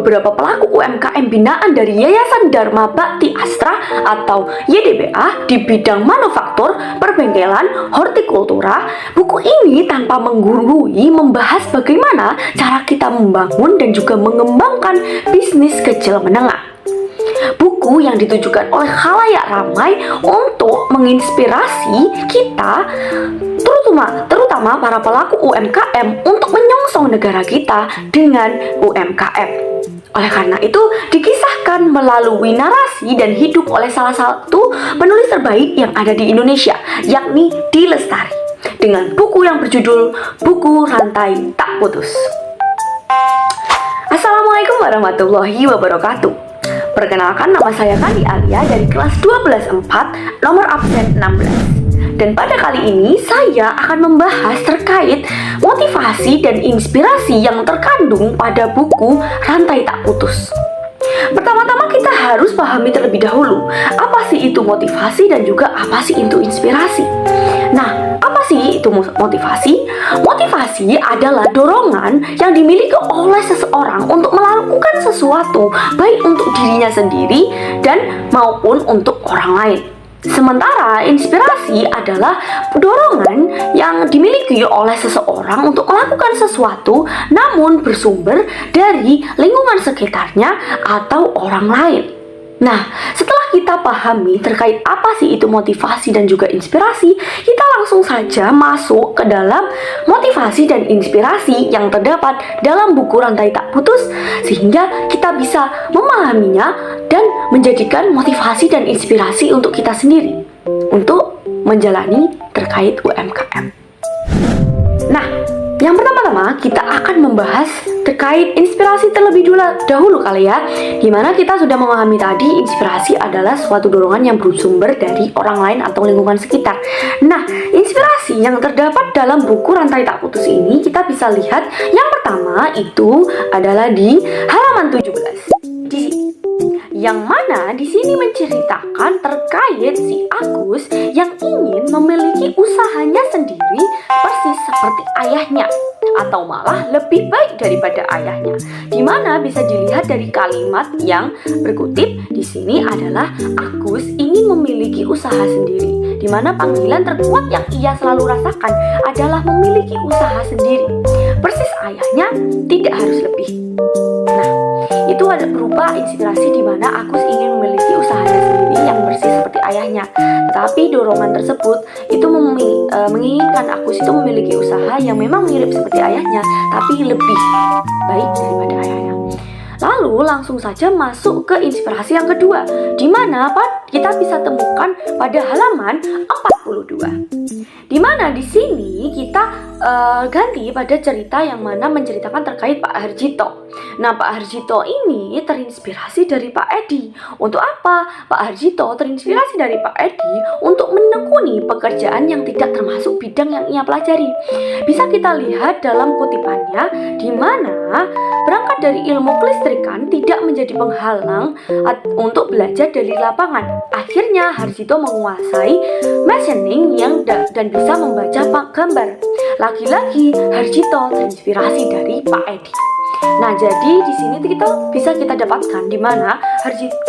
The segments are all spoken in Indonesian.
beberapa pelaku UMKM binaan dari Yayasan Dharma Bhakti Astra atau YDBA di bidang manufaktur, perbengkelan, hortikultura. Buku ini tanpa menggurui membahas bagaimana cara kita membangun dan juga mengembangkan bisnis kecil menengah. Buku yang ditujukan oleh khalayak ramai untuk menginspirasi kita, terutama para pelaku UMKM untuk menyongsong negara kita dengan UMKM. Oleh karena itu, dikisahkan melalui narasi dan hidup oleh salah satu penulis terbaik yang ada di Indonesia, yakni Di Lestari, dengan buku yang berjudul Buku Rantai Tak Putus. Assalamualaikum warahmatullahi wabarakatuh. Perkenalkan, nama saya Kandi Alia dari kelas 12/4, nomor absen 16. Dan pada kali ini saya akan membahas terkait motivasi dan inspirasi yang terkandung pada buku Rantai Tak Putus. Pertama-tama kita harus pahami terlebih dahulu apa sih itu motivasi dan juga apa sih itu inspirasi. Nah, apa sih itu motivasi? Motivasi adalah dorongan yang dimiliki oleh seseorang untuk melakukan sesuatu, baik untuk dirinya sendiri dan maupun untuk orang lain. Sementara inspirasi adalah dorongan yang dimiliki oleh seseorang untuk melakukan sesuatu namun bersumber dari lingkungan sekitarnya atau orang lain. Nah, setelah kita pahami terkait apa sih itu motivasi dan juga inspirasi, kita langsung saja masuk ke dalam motivasi dan inspirasi yang terdapat dalam buku Rantai Tak Putus, sehingga kita bisa memahaminya dan menjadikan motivasi dan inspirasi untuk kita sendiri untuk menjalani terkait UMKM. Nah, yang pertama-tama kita akan membahas terkait inspirasi terlebih dahulu kali ya, dimana kita sudah memahami tadi inspirasi adalah suatu dorongan yang bersumber dari orang lain atau lingkungan sekitar. Nah, inspirasi yang terdapat dalam buku Rantai Tak Putus ini kita bisa lihat yang pertama itu adalah di halaman 17. Yang mana di sini menceritakan terkait si Agus yang ingin memiliki usahanya sendiri persis seperti ayahnya, atau malah lebih baik daripada ayahnya. Dimana bisa dilihat dari kalimat yang berkutip di sini adalah Agus ingin memiliki usaha sendiri, dimana panggilan terkuat yang ia selalu rasakan adalah memiliki usaha sendiri persis ayahnya, tidak harus lebih. Nah, itu ada berupa inspirasi di mana Agus ingin memiliki usahanya sendiri yang bersih seperti ayahnya. Tetapi dorongan tersebut itu menginginkan Agus itu memiliki usaha yang memang mirip seperti ayahnya, tapi lebih baik daripada ayahnya. Lalu langsung saja masuk ke inspirasi yang kedua, di mana kita bisa temukan pada halaman 42. Di mana di sini kita ganti pada cerita yang mana menceritakan terkait Pak Harjito. Nah, Pak Harjito ini terinspirasi dari Pak Edi. Untuk apa? Pak Harjito terinspirasi dari Pak Edi untuk menekuni pekerjaan yang tidak termasuk bidang yang ia pelajari. Bisa kita lihat dalam kutipannya, di mana berangkat dari ilmu kelistrikan tidak menjadi penghalang untuk belajar dari lapangan. Akhirnya Harjito menguasai machining dan bisa membaca gambar. Lagi-lagi Harjito terinspirasi dari Pak Edi. Nah, jadi di sini kita dapatkan di mana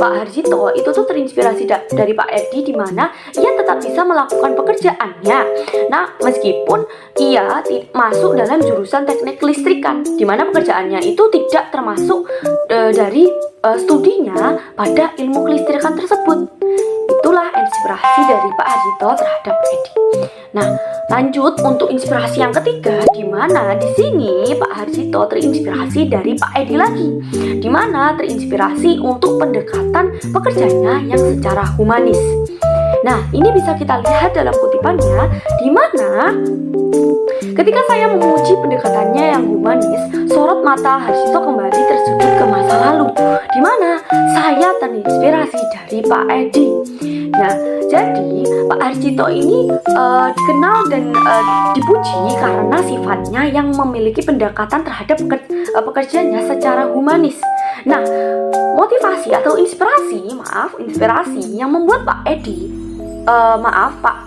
Pak Harjito itu tuh terinspirasi dari Pak Edi, di mana ia tetap bisa melakukan pekerjaannya. Nah, meskipun ia masuk dalam jurusan teknik kelistrikan, di mana pekerjaannya itu tidak termasuk dari studinya pada ilmu kelistrikan tersebut. Itulah inspirasi dari Pak Harjito terhadap Edi. Nah, lanjut untuk inspirasi yang ketiga, di mana di sini Pak Harjito terinspirasi dari Pak Edi lagi, di mana terinspirasi untuk pendekatan pekerjaannya yang secara humanis. Nah, ini bisa kita lihat dalam kutipannya, di mana ketika saya memuji pendekatannya yang humanis, sorot mata Harjito kembali tersudut ke masa lalu, di mana saya terinspirasi dari Pak Edi. Nah, jadi Pak Harjito ini dikenal dan dipuji karena sifatnya yang memiliki pendekatan terhadap pekerjaannya secara humanis. Nah, motivasi atau inspirasi yang membuat Pak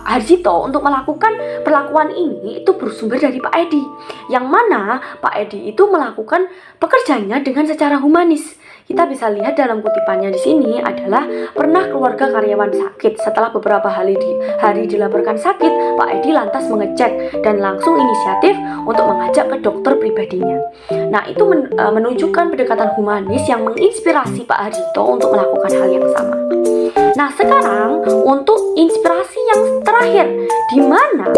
Harjito untuk melakukan perlakuan ini itu bersumber dari Pak Edi, yang mana Pak Edi itu melakukan pekerjaannya dengan secara humanis. kita bisa lihat dalam kutipannya di sini adalah pernah keluarga karyawan sakit. Setelah beberapa hari dilaporkan sakit, Pak Edi lantas mengecek dan langsung inisiatif untuk mengajak ke dokter pribadinya. Nah, itu menunjukkan pendekatan humanis yang menginspirasi Pak Harjito untuk melakukan hal yang sama. Nah, sekarang untuk inspirasi yang terakhir, di mana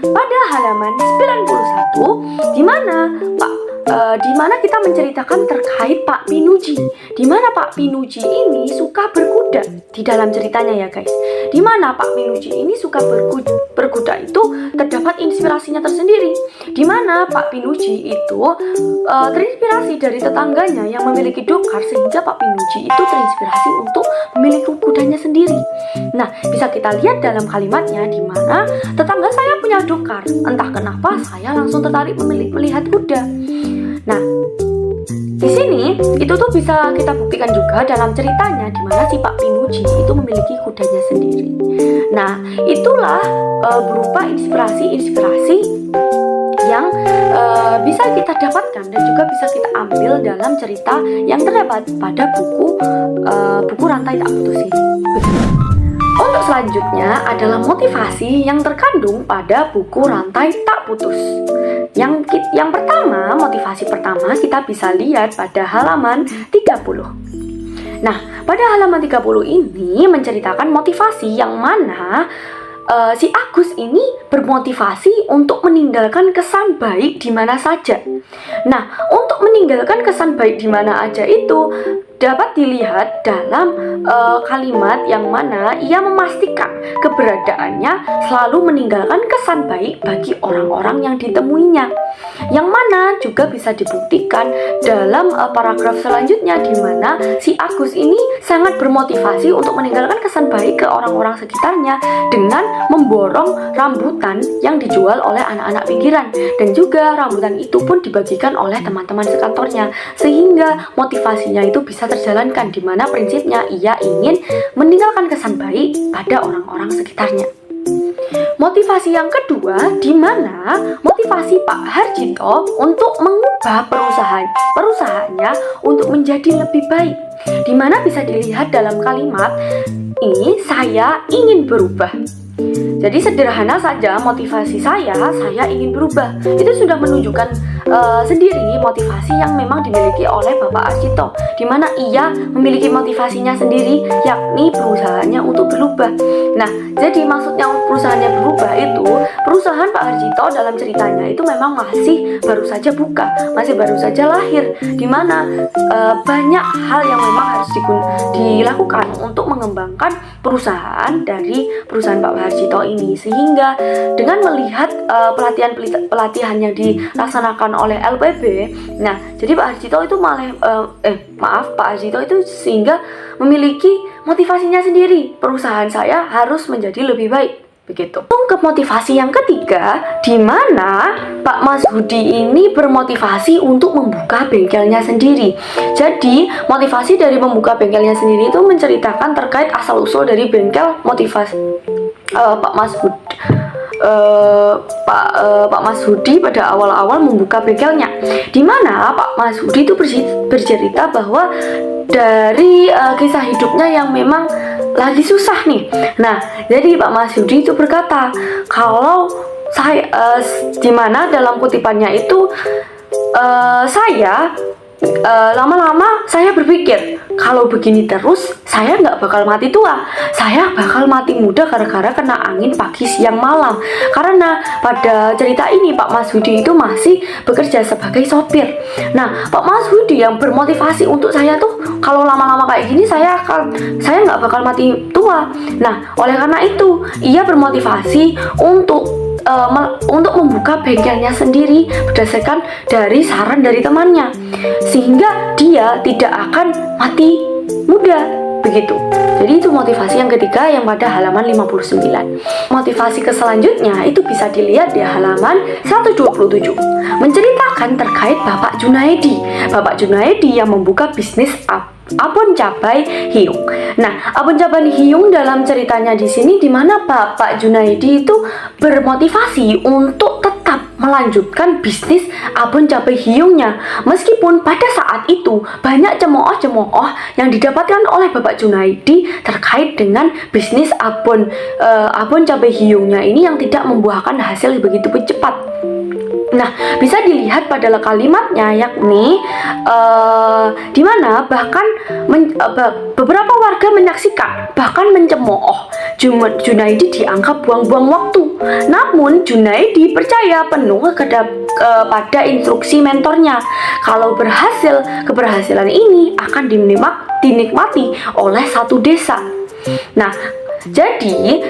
pada halaman 91, di mana kita menceritakan terkait Pak Pinuji, di mana Pak Pinuji ini suka berkuda di dalam ceritanya ya guys. Di mana Pak Pinuji ini suka berkuda itu terdapat inspirasinya tersendiri. Di mana Pak Pinuji itu terinspirasi dari tetangganya yang memiliki dokar, sehingga Pak Pinuji itu terinspirasi untuk memiliki kudanya sendiri. Nah, bisa kita lihat dalam kalimatnya di mana tetangga saya punya dokar, entah kenapa saya langsung tertarik melihat kuda. Nah, di sini itu tuh bisa kita buktikan juga dalam ceritanya di mana si Pak Pinuji itu memiliki kudanya sendiri. Nah, itulah berupa inspirasi yang bisa kita dapatkan dan juga bisa kita ambil dalam cerita yang terdapat pada buku Rantai Tak Putus ini. Untuk selanjutnya adalah motivasi yang terkandung pada buku Rantai Tak Putus. Yang pertama, motivasi pertama kita bisa lihat pada halaman 30. Nah, pada halaman 30 ini menceritakan motivasi yang mana si Agus ini bermotivasi untuk meninggalkan kesan baik di mana saja. Nah, untuk meninggalkan kesan baik di mana aja itu dapat dilihat dalam kalimat yang mana ia memastikan keberadaannya selalu meninggalkan kesan baik bagi orang-orang yang ditemuinya. Yang mana juga bisa dibuktikan dalam paragraf selanjutnya di mana si Agus ini sangat bermotivasi untuk meninggalkan kesan baik ke orang-orang sekitarnya dengan memborong rambutan yang dijual oleh anak-anak pinggiran, dan juga rambutan itu pun dibagikan oleh teman-teman sekantornya, sehingga motivasinya itu bisa terjalankan di mana prinsipnya ia ingin meninggalkan kesan baik pada orang-orang sekitarnya. Motivasi yang kedua, di mana motivasi Pak Harjito untuk mengubah perusahaannya untuk menjadi lebih baik, di mana bisa dilihat dalam kalimat ini, saya ingin berubah. Jadi sederhana saja motivasi saya ingin berubah. Itu sudah menunjukkan sendiri motivasi yang memang dimiliki oleh Bapak Harjito, di mana ia memiliki motivasinya sendiri, yakni perusahaannya untuk berubah. Nah, jadi maksudnya perusahaannya berubah itu, perusahaan Pak Harjito dalam ceritanya itu memang masih baru saja buka, masih baru saja lahir, di mana banyak hal yang memang harus dilakukan untuk mengembangkan perusahaan dari perusahaan Pak Harjito ini, sehingga dengan melihat pelatihan yang dilaksanakan oleh LPB, nah jadi Pak Harjito itu Pak Harjito itu sehingga memiliki motivasinya sendiri, perusahaan saya harus menjadi lebih baik. Begitu. Ke motivasi yang ketiga, di mana Pak Mas Hudi ini bermotivasi untuk membuka bengkelnya sendiri. Jadi motivasi dari membuka bengkelnya sendiri itu menceritakan terkait asal usul dari bengkel motivasi Pak Mas Hudi pada awal-awal membuka bengkelnya, di mana Pak Mas Hudi itu bercerita bahwa dari kisah hidupnya yang memang lagi susah nih. Nah, jadi Pak Mas Hudi itu berkata kalau saya di mana dalam kutipannya itu lama-lama saya berpikir kalau begini terus saya nggak bakal mati tua, saya bakal mati muda gara-gara kena angin pagi siang malam. Karena pada cerita ini Pak Mas Hudi itu masih bekerja sebagai sopir. Nah, Pak Mas Hudi yang bermotivasi untuk saya tuh kalau lama-lama kayak gini saya nggak bakal mati tua. Nah, oleh karena itu ia bermotivasi untuk membuka bengkelnya sendiri berdasarkan dari saran dari temannya, sehingga dia tidak akan mati muda. Begitu. Jadi itu motivasi yang ketiga yang pada halaman 59. Motivasi selanjutnya itu bisa dilihat di halaman 127. Menceritakan terkait Bapak Junaedi. Bapak Junaedi yang membuka bisnis Abon Cabai Hiung. Nah, Abon Cabai Hiung dalam ceritanya di sini di mana Bapak Junaedi itu bermotivasi untuk tetap melanjutkan bisnis abon cabai hiungnya. Meskipun pada saat itu banyak cemooh-cemooh yang didapatkan oleh Bapak Junaidi terkait dengan bisnis abon cabai hiungnya ini yang tidak membuahkan hasil begitu cepat. Nah, bisa dilihat pada kalimatnya, yakni di mana bahkan beberapa warga menyaksikan bahkan mencemooh Junaidi dianggap buang-buang waktu. Namun Junaidi percaya penuh kepada instruksi mentornya kalau keberhasilan ini akan dinikmati oleh satu desa. Nah, jadi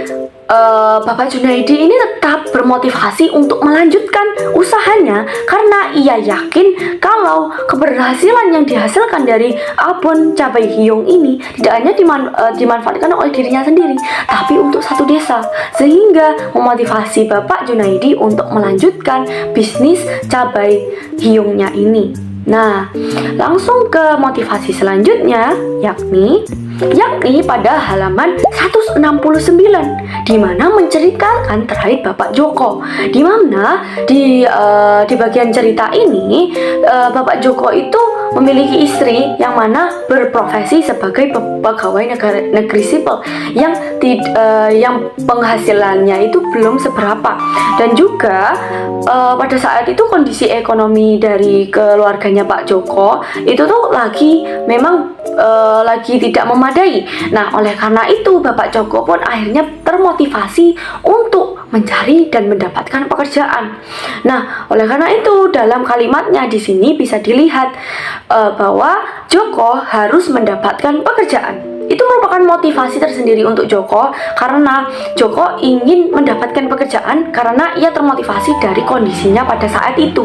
Bapak Junaidi ini tetap bermotivasi untuk melanjutkan usahanya karena ia yakin kalau keberhasilan yang dihasilkan dari abon cabai hiung ini tidak hanya dimanfaatkan oleh dirinya sendiri, tapi untuk satu desa, sehingga memotivasi Bapak Junaidi untuk melanjutkan bisnis cabai hiungnya ini. Nah, langsung ke motivasi selanjutnya, yakni pada halaman 169, di mana menceritakan terkait Bapak Joko, di mana di bagian cerita ini Bapak Joko itu memiliki istri yang mana berprofesi sebagai pegawai negeri sipil yang penghasilannya itu belum seberapa, dan juga pada saat itu kondisi ekonomi dari keluarganya Pak Joko itu tuh lagi tidak memadai. Nah, oleh karena itu Bapak Joko pun akhirnya termotivasi untuk mencari dan mendapatkan pekerjaan. Nah, oleh karena itu dalam kalimatnya di sini bisa dilihat bahwa Joko harus mendapatkan pekerjaan. Itu merupakan motivasi tersendiri untuk Joko karena Joko ingin mendapatkan pekerjaan karena ia termotivasi dari kondisinya pada saat itu.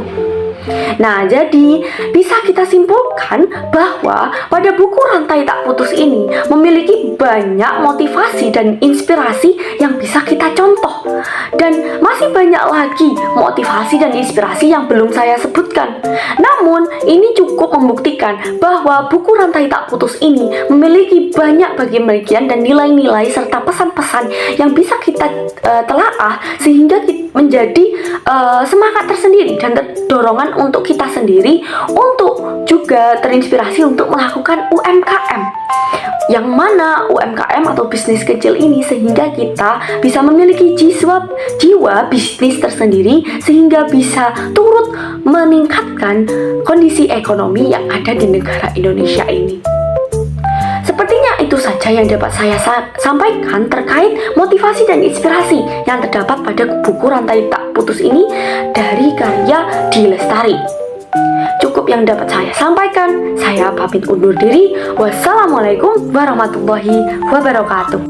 Nah, jadi bisa kita simpulkan bahwa pada buku Rantai Tak Putus ini memiliki banyak motivasi dan inspirasi yang bisa kita contoh. Dan masih banyak lagi motivasi dan inspirasi yang belum saya sebutkan. Namun, ini cukup membuktikan bahwa buku Rantai Tak Putus ini memiliki banyak bagian-bagian dan nilai-nilai serta pesan-pesan yang bisa kita telaah sehingga menjadi semangat tersendiri dan dorongan untuk kita sendiri untuk juga terinspirasi untuk melakukan UMKM, yang mana UMKM atau bisnis kecil ini sehingga kita bisa memiliki jiwa bisnis tersendiri sehingga bisa turut meningkatkan kondisi ekonomi yang ada di negara Indonesia ini. Sepertinya itu saja yang dapat saya sampaikan terkait motivasi dan inspirasi yang terdapat pada buku Rantai Tak Putus ini dari karya Di Lestari. Cukup yang dapat saya sampaikan. Saya pamit undur diri. Wassalamualaikum warahmatullahi wabarakatuh.